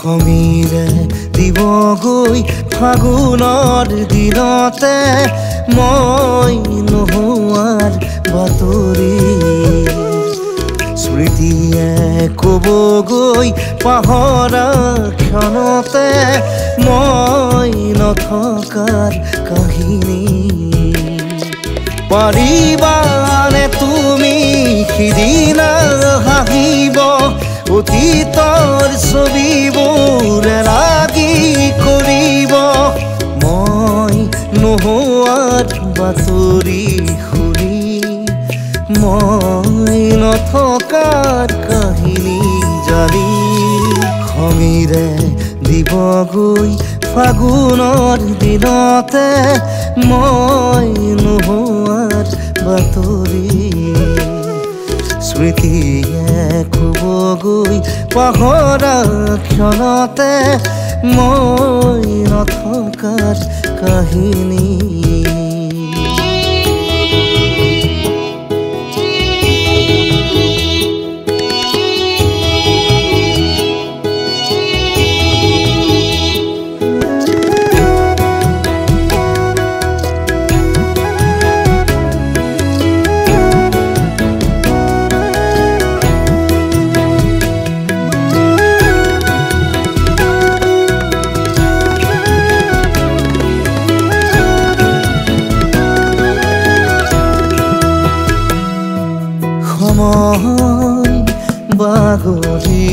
খঙিৰে দিবগৈ ফাগুনৰ দিনতে মই নোহোৱাৰ বাতৰি স্মৃতিয়ে ক'বগৈ পাহৰা ক্ষণতে মই নথকাৰ কাহিনী পাৰিবানে তুমি সিদিনা হাঁহিব অতীতৰ ছবিবোৰ লাগি কৰিব মই নোহোৱাৰ বাতৰি শুনি মই নথকাৰ কাহিনী জানি খঙিৰে দিবগৈ ফাগুনৰ দিনতে মই নোহোৱাৰ বাতৰি স্মৃতিয়ে ক'বগৈ পাহৰা ক্ষণতে মই নথকাৰ কাহিনী সময় বাগৰি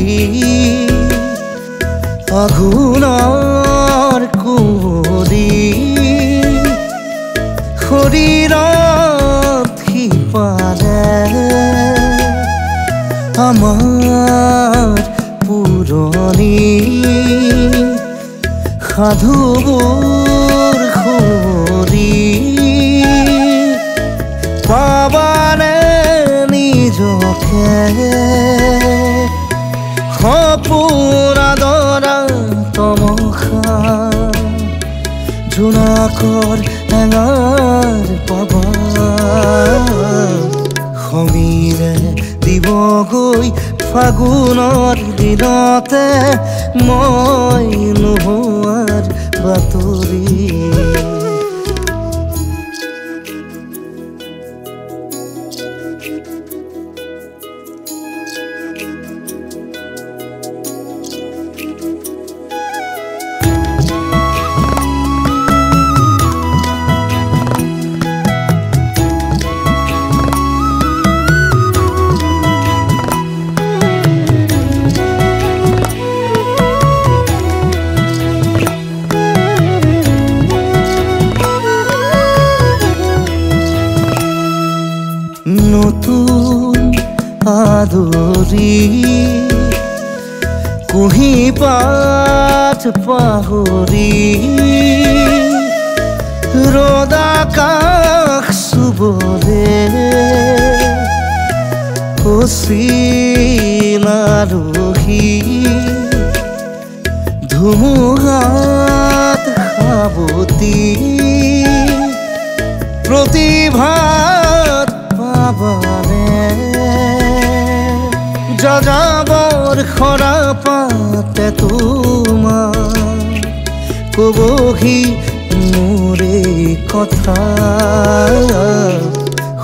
আঘোণৰ কুঁৱলী শৰীৰত সিপালে আমাৰ পুৰণি সাধুবোৰ সুৰি পাবানে সপোন আদৰা তমসা জোনাকৰ এঙাৰ পাবা খঙিৰে দিবগৈ ফাগুনৰ দিনতে মই নোহোৱাৰ বাতৰি নতুন আদৰি কুঁহি পাত পাহৰি ৰ'দ আকাশ চুবলে অচিনাৰহি ধুমুহাত সাৱতি প্ৰতিভাত পাবানে যাযাবৰ খৰা পাতে তোমাৰ ক'বহি মোৰে কথা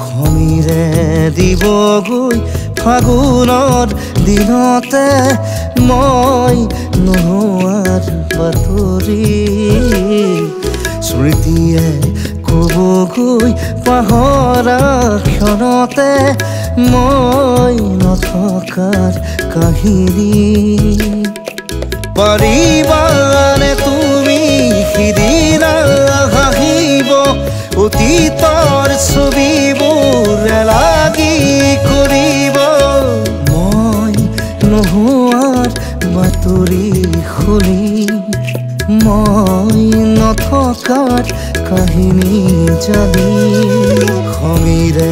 খঙিৰে দিবগৈ ফাগুনৰ দিনতে মই নোহোৱাৰ বাতৰি স্মৃতিয়ে ক'বগৈ পাহৰা ক্ষণতে মই নথকাৰ কাহিনী পাৰিবানে তুমি সিদিনা হাঁহিব অতীতৰ ছবিবোৰ লাগি কৰিব মই নোহোৱাৰ বাতৰি শুনি মই নথকাৰ কাহিনী জানি খঙিৰে